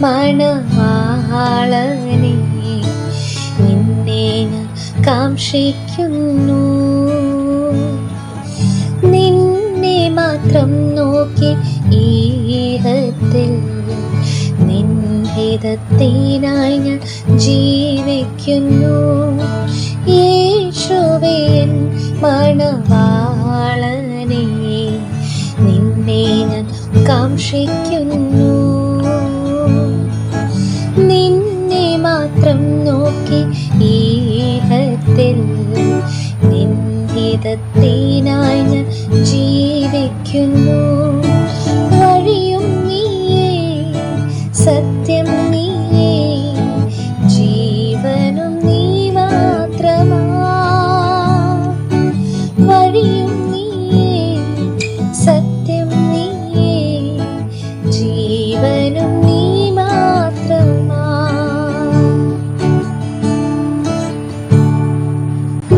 മണവാളനെ നിന്നെ ഞാൻ കാക്ഷിക്കുന്നു. നിന്നെ മാത്രം നോക്കി ഈഹത്തിൽ നിൻഹിതത്തിനായി ഞാൻ ജീവിക്കുന്നു. യേശുവേ എൻ മണവാളനെ നിന്നെ ഞാൻ കാക്ഷിക്കുന്നു. നിന്നെ മാത്രം നോക്കി ഈഹത്തിൽ നിൻഹിതത്തിനായി ഞാൻ ജീവിക്കുന്നു. വഴിയും നീയേ, സത്യം നീയേ, ജീവനും നീ മാത്രമാ. വഴിയും നീയേ, സത്യം നീയേ, ജീവനും നീ മാത്രമാ.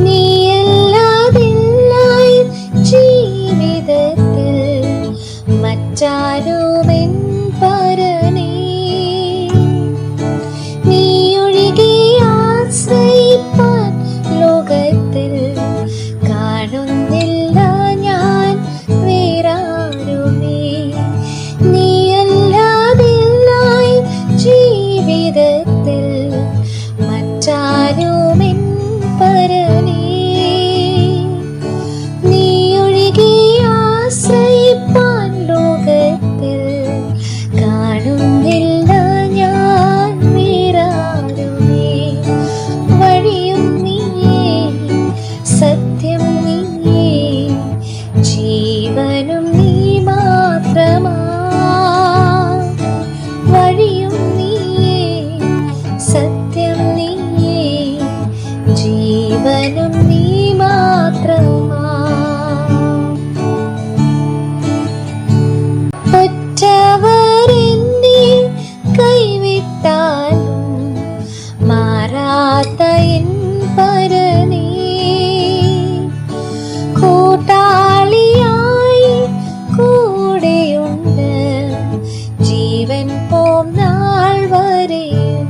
നീയല്ലാതില്ല ജീവിതത്തിൽ മറ്റാരുമെൻ പരനേ. നീയൊഴികെ ആശ്രയിപ്പാൻ ലോകത്തിൽ കാണുന്നില്ല ഞാൻ വേറാരുമേ. നീയല്ലാതില്ല ജീവിതത്തിൽ മറ്റാരുമെൻ പരനേ. നീയൊഴികെ ആശ്രയിപ്പാൻ ലോകത്തിൽ കാണുന്നില്ല ഞാൻ വേറാരുമേ. വഴിയും നീയേ, സത്യം നീയേ, ജീവനും നീ മാത്രമാ. വഴിയും നീയേ, സത്യം നീയേ, ജീവനും നീ മാത്രമാ. ഒറ്റവരെന്നെ കൈവിട്ടാലും മാറാത്ത എൻ പരനേ. കൂട്ടാളിയായി കൂടെയുണ്ട് ജീവൻ പോം നാൾ വരെയും.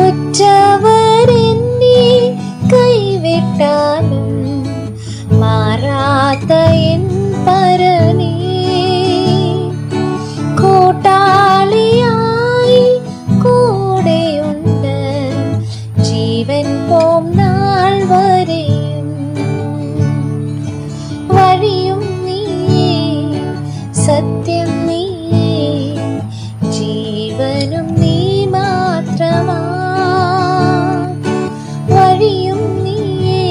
ഒറ്റവരെന്നെ കൈവിട്ടാലും മാറാത്ത എൻ പരനേ. കൂട്ടാളിയായി കൂടെയുണ്ട് ജീവൻ പോം നാൾ വരെയും. വഴിയും നീയേ, സത്യം നീയേ, ജീവനും നീ മാത്രമാ. വഴിയും നീയേ,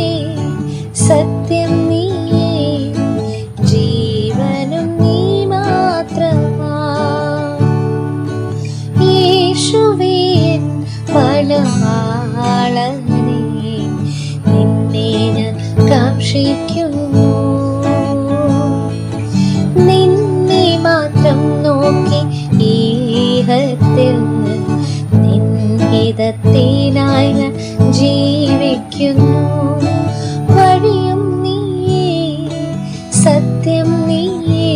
സത്യം നീയേ, ജീവനും നീ മാത്രമാ. യേശുവേ എൻ മണവാളനെ നിന്നെ ഞാൻ കാക്ഷിക്കുന്നു. നിന്നെ മാത്രം നോക്കി ഈഹത്തിൽ നിൻഹിതത്തിനായി ഞാൻ ജീവിക്കുന്നു. വഴിയും നീയേ, സത്യം നീയേ,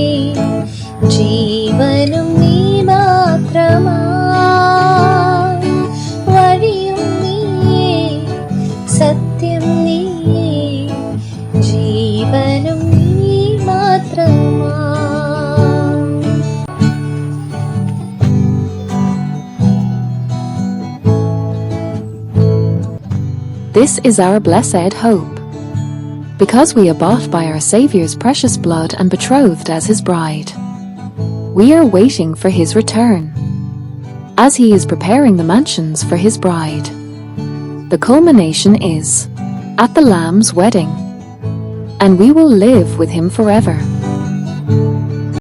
ജീവനും നീ മാത്രമാ. വഴിയും നീയേ, സത്യം നീയേ, ജീവനും നീ മാത്രമാ. This is our blessed hope. Because we are bought by our Saviour's precious blood and betrothed as his bride, we are waiting for his return, as he is preparing the mansions for his bride. The culmination is at the Lamb's wedding, and we will live with him forever.